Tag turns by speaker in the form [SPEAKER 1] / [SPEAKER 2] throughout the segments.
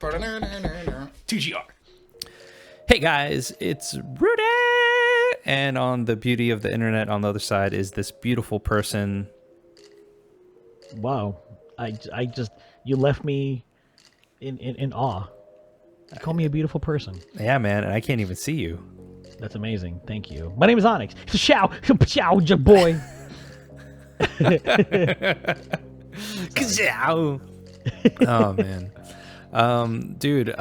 [SPEAKER 1] TGR. Hey guys, it's Rudy, and on the beauty of the internet on the other side is this beautiful person.
[SPEAKER 2] Wow, I just you left me in awe. You call me a beautiful person.
[SPEAKER 1] Yeah, man, and I can't even see you.
[SPEAKER 2] That's amazing. Thank you. My name is Onix. Chow, your boy.
[SPEAKER 1] Kazow. Oh man, dude.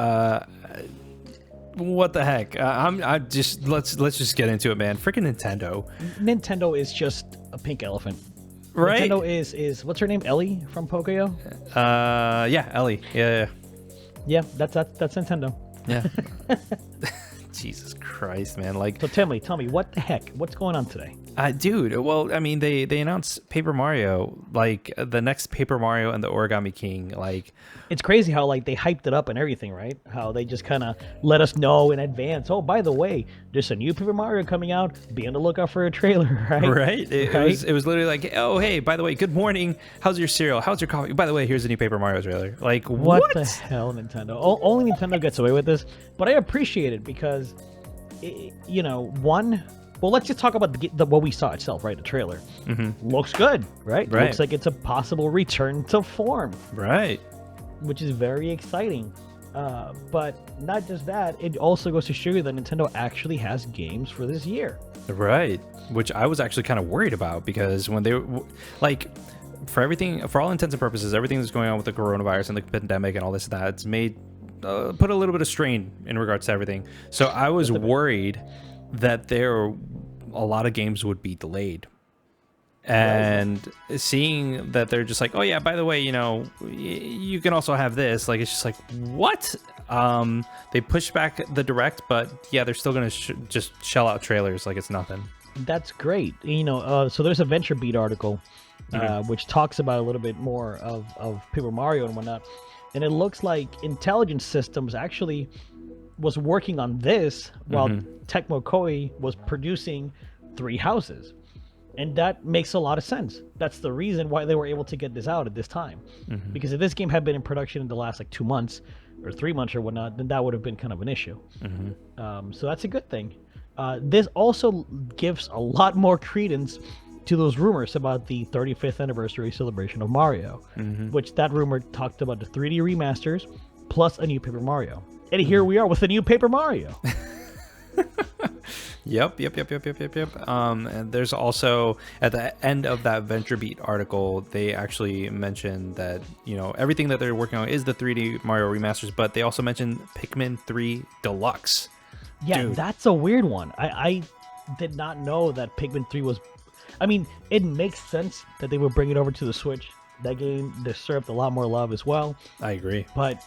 [SPEAKER 1] What the heck? I just let's just get into it, man. Freaking Nintendo.
[SPEAKER 2] Nintendo is just a pink elephant.
[SPEAKER 1] Right?
[SPEAKER 2] Nintendo is what's her name? Ellie from Pocoyo?
[SPEAKER 1] Yeah, Ellie. Yeah.
[SPEAKER 2] Yeah, that's Nintendo.
[SPEAKER 1] Yeah. Jesus Christ, man. Like,
[SPEAKER 2] So tell me, what the heck? What's going on today?
[SPEAKER 1] dude, well, I mean, they announced Paper Mario, like the next Paper Mario and the Origami King, like.
[SPEAKER 2] It's crazy how like they hyped it up and everything, right? How they just kind of let us know in advance. Oh, by the way, there's a new Paper Mario coming out. Be on the lookout for a trailer, right?
[SPEAKER 1] Right. It was literally like, oh, hey, by the way, good morning. How's your cereal? How's your coffee? By the way, here's a new Paper Mario trailer. Like,
[SPEAKER 2] What the hell, Nintendo? Only Nintendo gets away with this, but I appreciate it because, well, let's just talk about what we saw itself, right? The trailer looks good, right?
[SPEAKER 1] Right.
[SPEAKER 2] Looks like it's a possible return to form,
[SPEAKER 1] Right.
[SPEAKER 2] which is very exciting. But not just that, it also goes to show you that Nintendo actually has games for this year.
[SPEAKER 1] Right. Which I was actually kind of worried about because when they like, for all intents and purposes, everything that's going on with the coronavirus and the pandemic and all this and that, it's made put a little bit of strain in regards to everything. So I was worried that a lot of games would be delayed. And seeing that they're just like, oh yeah, by the way, you can also have this, like, it's just like, what? They pushed back the direct, but yeah, they're still gonna just shell out trailers like it's nothing.
[SPEAKER 2] That's great. So there's a VentureBeat article which talks about a little bit more of Paper Mario and whatnot, and it looks like Intelligent Systems actually was working on this while Tecmo Koei was producing Three Houses. And that makes a lot of sense. That's the reason why they were able to get this out at this time. Because if this game had been in production in the last 2 months or 3 months or whatnot, then that would have been kind of an issue. So that's a good thing. This also gives a lot more credence to those rumors about the 35th anniversary celebration of Mario, which that rumor talked about the 3D remasters plus a new Paper Mario. And here we are with a new Paper Mario.
[SPEAKER 1] Yep. And there's also, at the end of that VentureBeat article, they actually mentioned that, everything that they're working on is the 3D Mario remasters, but they also mentioned Pikmin 3 Deluxe.
[SPEAKER 2] Yeah,
[SPEAKER 1] Dude.
[SPEAKER 2] That's a weird one. I did not know that Pikmin 3 was... I mean, it makes sense that they would bring it over to the Switch. That game deserved a lot more love as well.
[SPEAKER 1] I agree.
[SPEAKER 2] But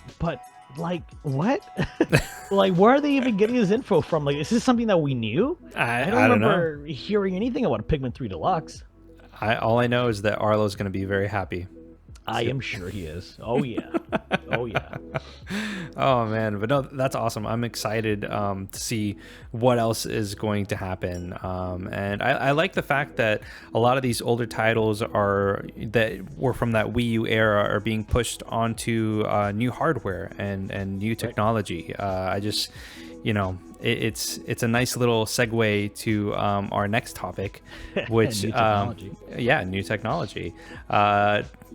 [SPEAKER 2] like, what? Like, where are they even getting this info from? Like, is this something that we knew? I don't remember hearing anything about Pikmin 3 Deluxe.
[SPEAKER 1] All I know is that Arlo's going to be very happy.
[SPEAKER 2] I am sure he is. Oh, yeah. Oh, yeah.
[SPEAKER 1] Oh, man. But no, that's awesome. I'm excited to see what else is going to happen. And I like the fact that a lot of these older titles that were from that Wii U era are being pushed onto new hardware and new technology. I just, it's a nice little segue to our next topic, which
[SPEAKER 2] new technology.
[SPEAKER 1] New technology.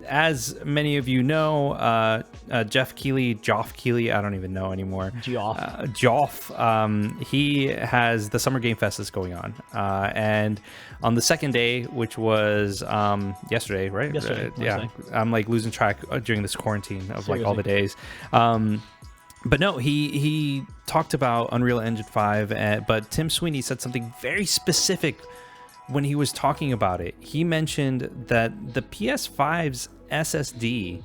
[SPEAKER 1] As many of you know, Geoff Keighley, I don't even know anymore. Geoff, he has the Summer Game Fest that's going on. And on the second day, which was yesterday, right?
[SPEAKER 2] Yesterday.
[SPEAKER 1] Yeah. I'm like losing track during this quarantine of Seriously. Like all the days. But no, he talked about Unreal Engine 5, but Tim Sweeney said something very specific when he was talking about it. He mentioned that the PS5's SSD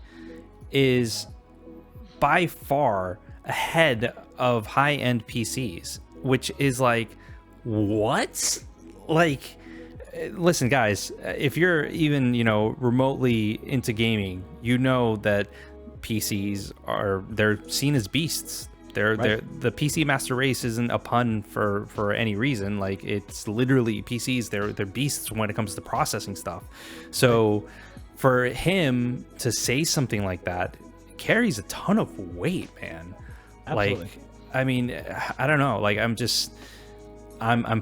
[SPEAKER 1] is by far ahead of high-end PCs, which is like, what? Like, listen, guys, if you're even, remotely into gaming, that PCs they're seen as beasts. The PC master race isn't a pun for any reason. Like, it's literally PCs. They're beasts when it comes to processing stuff. So for him to say something like that carries a ton of weight, man.
[SPEAKER 2] Absolutely.
[SPEAKER 1] Like, I mean, I don't know. Like, I'm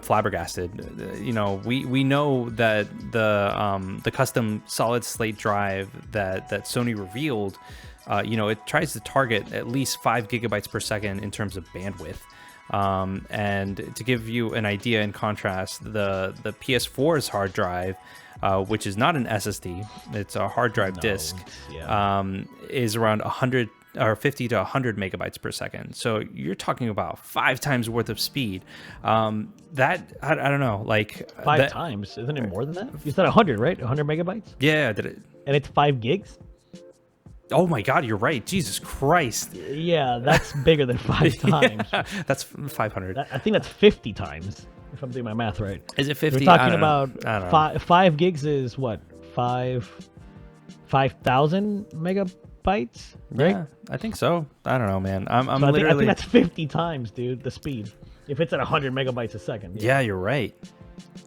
[SPEAKER 1] flabbergasted. You know, we know that the custom solid slate drive that Sony revealed, you know, it tries to target at least 5 gigabytes per second in terms of bandwidth. And to give you an idea, in contrast, the PS4's hard drive, which is not an SSD, it's a hard drive disk, is around 100 or 50 to 100 megabytes per second. So you're talking about 5 times worth of speed. That I don't know, like
[SPEAKER 2] 5 times, isn't it more than that? You said 100, right? 100 megabytes.
[SPEAKER 1] Yeah, did it?
[SPEAKER 2] And it's 5 gigs.
[SPEAKER 1] Oh my God, you're right. Jesus Christ.
[SPEAKER 2] Yeah, that's bigger than 5 times.
[SPEAKER 1] Yeah, that's 500.
[SPEAKER 2] I think that's 50 times, if I'm doing my math right.
[SPEAKER 1] Is it 50?
[SPEAKER 2] We're talking about
[SPEAKER 1] I don't know.
[SPEAKER 2] 5 gigs is what? 5,000 megabytes, right?
[SPEAKER 1] Yeah, I think so. I don't know, man. I'm
[SPEAKER 2] So
[SPEAKER 1] literally.
[SPEAKER 2] I think that's 50 times, dude, the speed. If it's at 100 megabytes a second.
[SPEAKER 1] Yeah, you're right.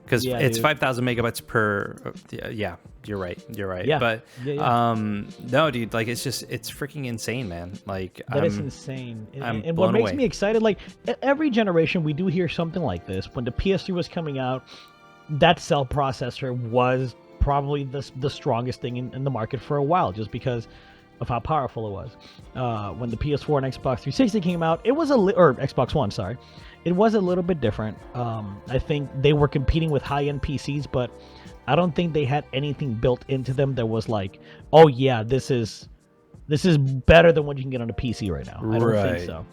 [SPEAKER 1] Because it's
[SPEAKER 2] dude.
[SPEAKER 1] 5,000 megabytes per. Yeah, you're right. You're right.
[SPEAKER 2] Yeah.
[SPEAKER 1] But no, dude, like it's freaking insane, man. Like
[SPEAKER 2] that is insane.
[SPEAKER 1] I'm
[SPEAKER 2] and what
[SPEAKER 1] blown
[SPEAKER 2] makes
[SPEAKER 1] away.
[SPEAKER 2] me excited, like every generation, we do hear something like this. When the PS3 was coming out, that cell processor was probably the strongest thing in the market for a while, just because of how powerful it was. When the PS4 and Xbox 360 came out, it was or Xbox One, sorry, it was a little bit different. I think they were competing with high-end PCs, but I don't think they had anything built into them that was like, oh yeah, this is better than what you can get on a PC right now. I don't think so.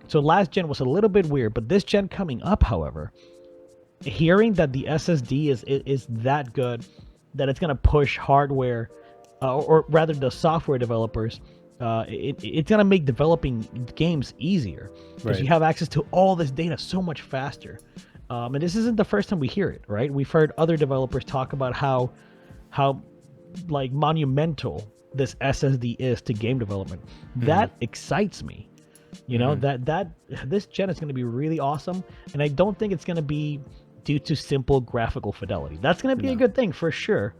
[SPEAKER 2] So last gen was a little bit weird, but this gen coming up, however, hearing that the SSD is that good, that it's gonna push hardware, or rather the software developers, it's gonna make developing games easier because you have access to all this data so much faster. And this isn't the first time we hear it, right? We've heard other developers talk about how like monumental this SSD is to game development. That excites me. You know, that this gen is going to be really awesome, and I don't think it's going to be due to simple graphical fidelity. That's going to be a good thing for sure,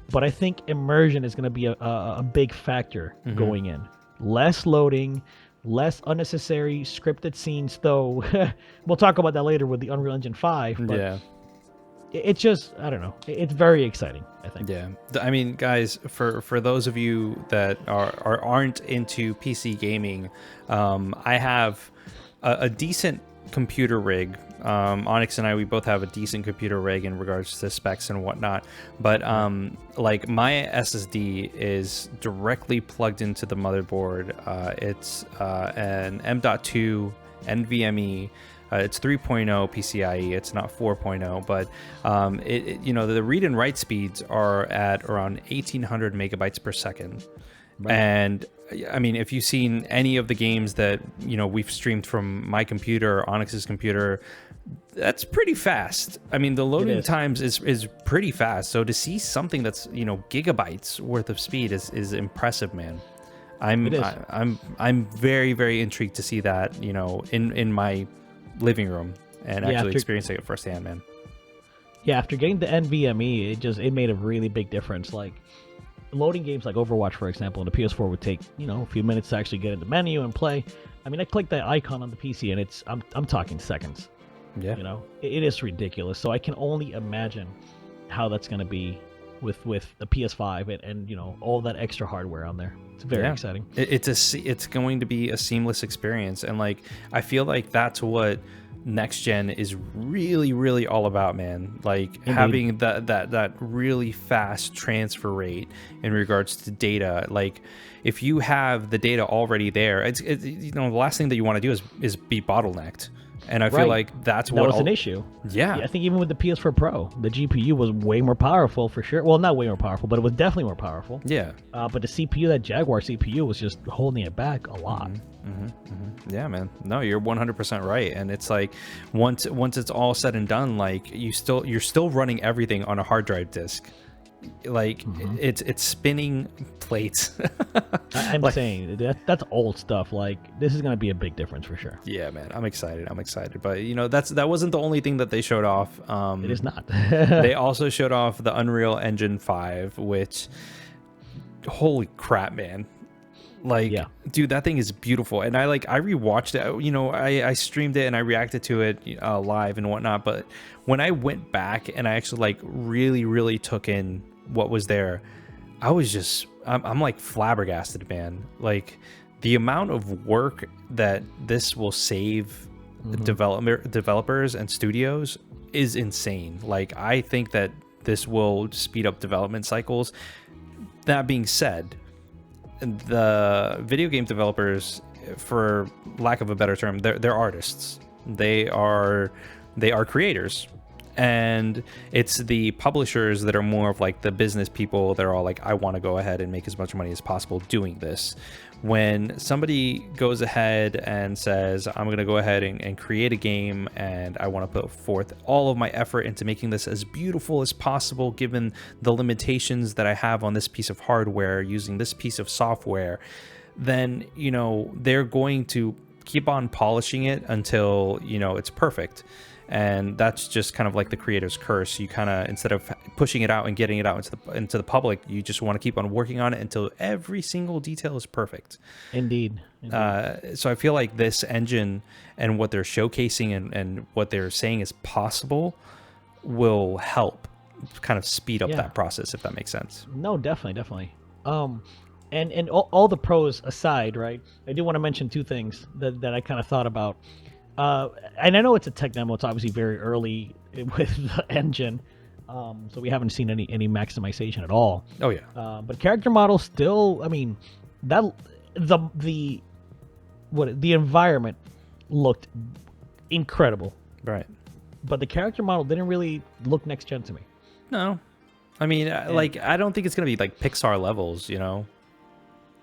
[SPEAKER 2] but I think immersion is going to be a big factor going in. Less loading, less unnecessary scripted scenes, though. We'll talk about that later with the Unreal Engine 5. But it's just, I don't know. It's very exciting, I think.
[SPEAKER 1] Yeah. I mean, guys, for those of you that aren't into PC gaming, I have a decent computer rig. Onix and I, we both have a decent computer rig in regards to specs and whatnot, but like my SSD is directly plugged into the motherboard. It's an M.2 NVMe. It's 3.0 PCIe. It's not 4.0, but you know, the read and write speeds are at around 1800 megabytes per second. Right. And I mean, if you've seen any of the games that, you know, we've streamed from my computer or Onyx's computer, that's pretty fast. I mean, the loading times is pretty fast. So to see something that's, you know, gigabytes worth of speed is impressive, man. I'm very, very intrigued to see that, you know, in my living room and actually experiencing it firsthand, man.
[SPEAKER 2] Yeah, after getting the NVMe, it made a really big difference. Like loading games like Overwatch, for example, on the PS4 would take, you know, a few minutes to actually get in the menu and play. I mean, I click that icon on the PC and I'm talking seconds.
[SPEAKER 1] Yeah.
[SPEAKER 2] You know, it is ridiculous. So I can only imagine how that's going to be with the PS5 and you know, all that extra hardware on there. It's very exciting.
[SPEAKER 1] It's going to be a seamless experience, and like I feel like that's what next gen is really, really all about, man. Like having that really fast transfer rate in regards to data. Like if you have the data already there, it's you know, the last thing that you want to do is be bottlenecked. And I feel like that was
[SPEAKER 2] an issue.
[SPEAKER 1] Yeah.
[SPEAKER 2] I think even with the PS4 Pro, the GPU was way more powerful for sure. Well, not way more powerful, but it was definitely more powerful.
[SPEAKER 1] Yeah.
[SPEAKER 2] But the CPU, that Jaguar CPU, was just holding it back a lot.
[SPEAKER 1] Yeah, man. No, you're 100% right. And it's like once it's all said and done, like you're still running everything on a hard drive disk. Like it's spinning plates.
[SPEAKER 2] I'm saying that's old stuff. Like this is gonna be a big difference for sure.
[SPEAKER 1] Yeah, man. I'm excited. But you know, that wasn't the only thing that they showed off.
[SPEAKER 2] It is not.
[SPEAKER 1] They also showed off the Unreal Engine 5, which, holy crap, man. Like,
[SPEAKER 2] Yeah.
[SPEAKER 1] dude, that thing is beautiful. And I rewatched it. You know, I streamed it and I reacted to it live and whatnot. But when I went back and I actually like really, really took in what was there, I was just, I'm like flabbergasted, man. Like the amount of work that this will save developers and studios is insane. Like, I think that this will speed up development cycles. That being said, the video game developers, for lack of a better term, they're artists. They are creators, and it's the publishers that are more of like the business people. They're all like, I want to go ahead and make as much money as possible doing this. When somebody goes ahead and says, I'm going to go ahead and create a game, and I want to put forth all of my effort into making this as beautiful as possible, given the limitations that I have on this piece of hardware, using this piece of software, then, you know, they're going to keep on polishing it until, you know, it's perfect. And that's just kind of like the creator's curse. You kind of, instead of pushing it out and getting it out into the public, you just want to keep on working on it until every single detail is perfect.
[SPEAKER 2] Indeed.
[SPEAKER 1] So I feel like this engine and what they're showcasing and what they're saying is possible will help kind of speed up that process, if that makes sense.
[SPEAKER 2] No, definitely. And all the pros aside, right? I do want to mention two things that I kind of thought about. And I know it's a tech demo. It's obviously very early with the engine, so we haven't seen any maximization at all.
[SPEAKER 1] Oh yeah.
[SPEAKER 2] But character model still, I mean, that the environment looked incredible.
[SPEAKER 1] Right.
[SPEAKER 2] But the character model didn't really look next gen to me.
[SPEAKER 1] No. I mean, like, I don't think it's gonna be like Pixar levels, you know.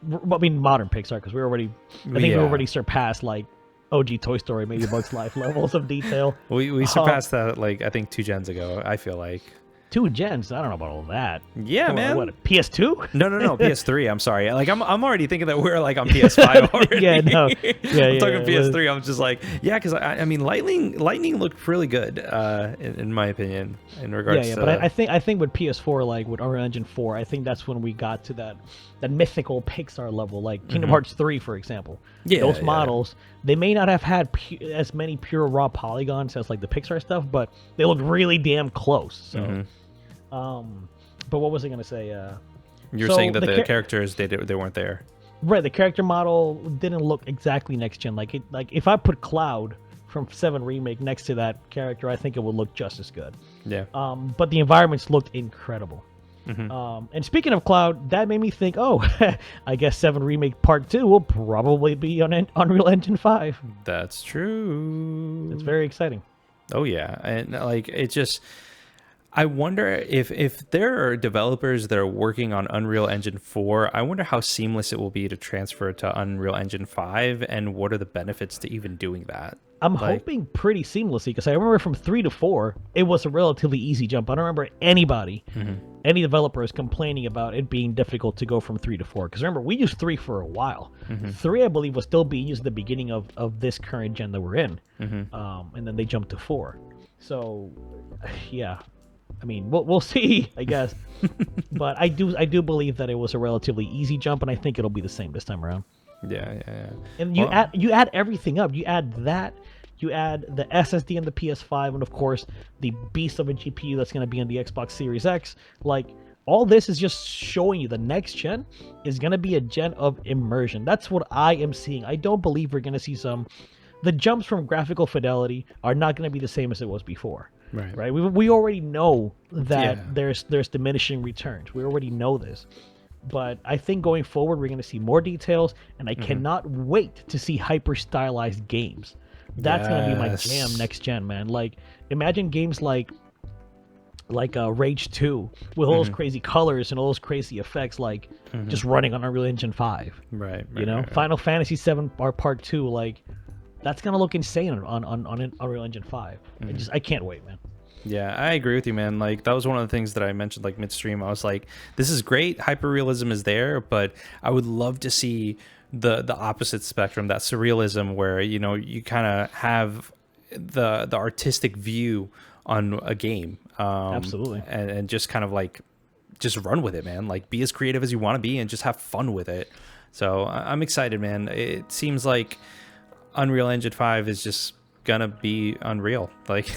[SPEAKER 2] I mean, modern Pixar, because we already surpassed like OG Toy Story, maybe Bugs Life levels of detail.
[SPEAKER 1] We surpassed that, like, I think 2 gens ago, I feel like.
[SPEAKER 2] 2 gens? I don't know about all that.
[SPEAKER 1] Yeah, man.
[SPEAKER 2] What, PS2?
[SPEAKER 1] No, PS3. I'm sorry. Like, I'm already thinking that we're like on PS5 already.
[SPEAKER 2] Yeah, no. Yeah,
[SPEAKER 1] I'm talking PS3. I'm just like, yeah, because I mean, Lightning looked really good, in my opinion, in regards.
[SPEAKER 2] Yeah, but I think with PS4, like with Unreal Engine 4, I think that's when we got to that mythical Pixar level, like Kingdom Hearts 3, for example.
[SPEAKER 1] Yeah,
[SPEAKER 2] those models, they may not have had as many pure raw polygons as like the Pixar stuff, but they look really damn close. So. But what was I gonna say?
[SPEAKER 1] You're saying that the characters they weren't there.
[SPEAKER 2] Right, the character model didn't look exactly next gen. Like if I put Cloud from 7 Remake next to that character, I think it would look just as good.
[SPEAKER 1] Yeah.
[SPEAKER 2] But the environments looked incredible. And speaking of Cloud, that made me think, I guess 7 Remake Part 2 will probably be on Unreal Engine 5.
[SPEAKER 1] That's true.
[SPEAKER 2] It's very exciting.
[SPEAKER 1] Oh yeah, and like it just. I wonder if there are developers that are working on Unreal Engine 4, I wonder how seamless it will be to transfer to Unreal Engine 5, and what are the benefits to even doing that?
[SPEAKER 2] I'm hoping pretty seamlessly, because I remember from 3 to 4, it was a relatively easy jump. I don't remember any developers complaining about it being difficult to go from 3 to 4. Because remember, we used 3 for a while. 3, I believe, was still being used at the beginning of this current gen that we're in. And then they jumped to 4. So, yeah. I mean, we'll see, I guess. But I do believe that it was a relatively easy jump, and I think it'll be the same this time around.
[SPEAKER 1] Yeah.
[SPEAKER 2] And you add everything up. You add that. You add the SSD and the PS5, and of course the beast of a GPU that's going to be in the Xbox Series X. Like, all this is just showing you the next gen is going to be a gen of immersion. That's what I am seeing. I don't believe we're going to see the jumps from graphical fidelity are not going to be the same as it was before. Right. We already know that there's diminishing returns. We already know this. But I think going forward, we're going to see more details, and I cannot wait to see hyper stylized games. That's going to be my jam next gen, man. Like, imagine games like Rage 2 with all those crazy colors and all those crazy effects, like just running on Unreal Engine 5.
[SPEAKER 1] Right.
[SPEAKER 2] Final Fantasy 7 Part 2, like, that's gonna look insane on Unreal Engine 5. I can't wait, man.
[SPEAKER 1] Yeah, I agree with you, man. Like, that was one of the things that I mentioned, like, midstream. I was like, this is great, hyperrealism is there, but I would love to see the opposite spectrum, that surrealism, where, you know, you kind of have the artistic view on a game.
[SPEAKER 2] Absolutely.
[SPEAKER 1] And just kind of like just run with it, man. Like, be as creative as you want to be and just have fun with it. So I'm excited, man. It seems like Unreal Engine 5 is just gonna be unreal. Like,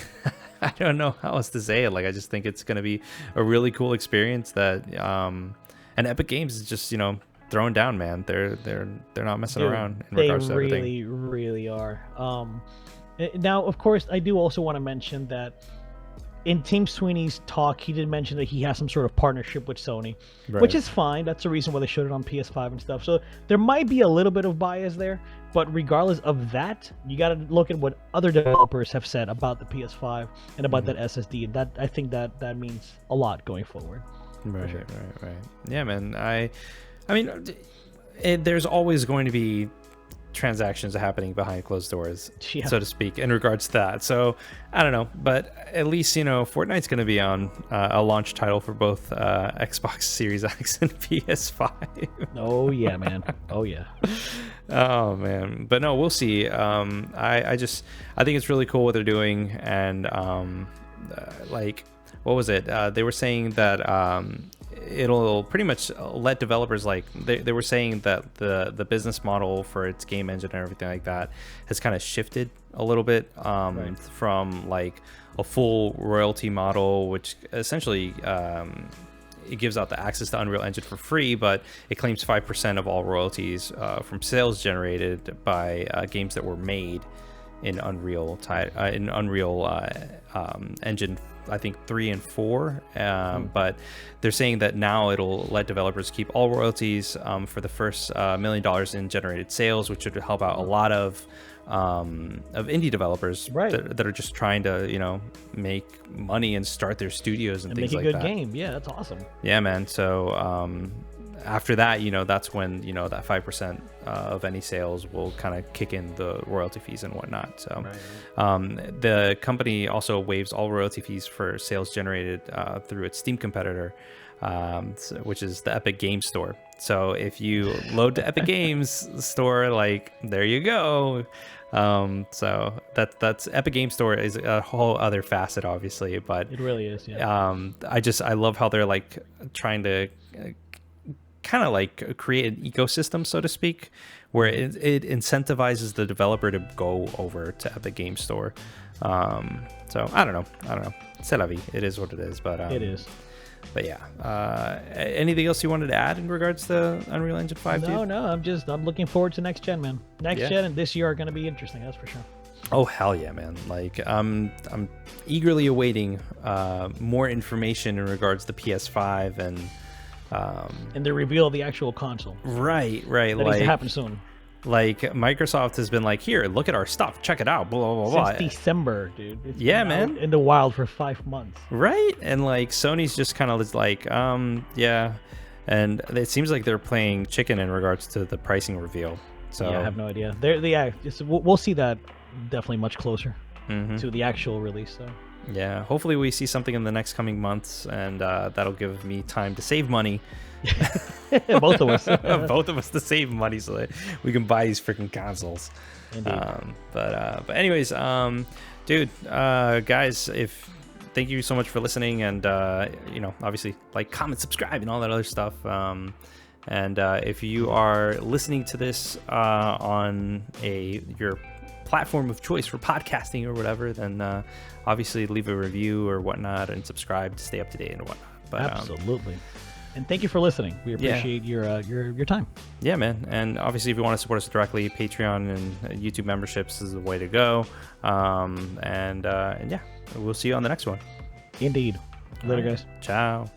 [SPEAKER 1] I don't know how else to say it. Like, I just think it's gonna be a really cool experience that and Epic Games is just, you know, throwing down, man. They're not messing around in regards to everything.
[SPEAKER 2] They really are. Now, of course, I do also want to mention that in Tim Sweeney's talk, he did mention that he has some sort of partnership with Sony, which is fine. That's the reason why they showed it on PS5 and stuff. So there might be a little bit of bias there, but regardless of that, you got to look at what other developers have said about the PS5 and about that SSD. And that, I think that means a lot going forward.
[SPEAKER 1] Right, sure. right. Yeah, man. I mean, there's always going to be transactions happening behind closed doors, so to speak, in regards to that. So I don't know, but at least, you know, Fortnite's going to be on a launch title for both Xbox Series X and PS5.
[SPEAKER 2] Oh yeah, man. Oh yeah.
[SPEAKER 1] Oh man, but no, we'll see. I think it's really cool what they're doing, and like, what was it? They were saying that it'll pretty much let developers, like, they were saying that the business model for its game engine and everything like that has kind of shifted a little bit from like a full royalty model, which essentially it gives out the access to Unreal Engine for free, but it claims 5% of all royalties from sales generated by games that were made in Unreal Engine, I think 3 and 4, but they're saying that now it'll let developers keep all royalties for the first $1 million in generated sales, which would help out a lot of indie developers that are just trying to, you know, make money and start their studios and things like that.
[SPEAKER 2] Make a good game. Yeah, that's awesome.
[SPEAKER 1] Yeah, man. So after that, you know, that's when, you know, that 5% of any sales will kind of kick in the royalty fees and whatnot. So the company also waives all royalty fees for sales generated through its Steam competitor, which is the Epic Games Store. So if you load the Epic Games Store, like, there you go. So that's Epic Games Store is a whole other facet, obviously, but
[SPEAKER 2] it really is. Yeah.
[SPEAKER 1] I love how they're like trying to kind of like create an ecosystem, so to speak, where it incentivizes the developer to go over to Epic Games Store. So I don't know. C'est la vie. It is what it is. But
[SPEAKER 2] it is.
[SPEAKER 1] But yeah. Anything else you wanted to add in regards to Unreal Engine 5?
[SPEAKER 2] No. I'm looking forward to next gen, man. Next gen and this year are going to be interesting. That's for sure.
[SPEAKER 1] Oh hell yeah, man! Like I'm eagerly awaiting more information in regards to PS5 and
[SPEAKER 2] the reveal of the actual console.
[SPEAKER 1] Right.
[SPEAKER 2] That needs to happen soon.
[SPEAKER 1] Like, Microsoft has been like, here, look at our stuff, check it out, blah blah blah.
[SPEAKER 2] Since December, dude. It's
[SPEAKER 1] been man,
[SPEAKER 2] in the wild for 5 months.
[SPEAKER 1] Right, and like Sony's just kind of like, yeah, and it seems like they're playing chicken in regards to the pricing reveal. So
[SPEAKER 2] yeah, I have no idea. We'll see that definitely much closer to the actual release. So.
[SPEAKER 1] Yeah, hopefully we see something in the next coming months, and that'll give me time to save money.
[SPEAKER 2] Both of us.
[SPEAKER 1] Both of us to save money so that we can buy these freaking consoles.
[SPEAKER 2] Indeed.
[SPEAKER 1] But anyways, dude, guys, thank you so much for listening, and you know, obviously, like, comment, subscribe, and all that other stuff. And if you are listening to this on your platform of choice for podcasting or whatever, then obviously leave a review or whatnot and subscribe to stay up to date and whatnot. But
[SPEAKER 2] absolutely. And thank you for listening. We appreciate your time. Yeah,
[SPEAKER 1] man. And obviously, if you want to support us directly, Patreon and YouTube memberships is the way to go. And yeah, we'll see you on the next one.
[SPEAKER 2] Indeed. Later, guys.
[SPEAKER 1] Ciao.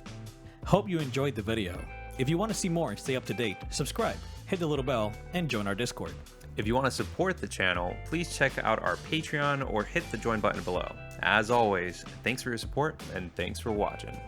[SPEAKER 3] Hope you enjoyed the video. If you want to see more and stay up to date, subscribe, hit the little bell, and join our Discord.
[SPEAKER 4] If you want to support the channel, please check out our Patreon or hit the join button below. As always, thanks for your support and thanks for watching.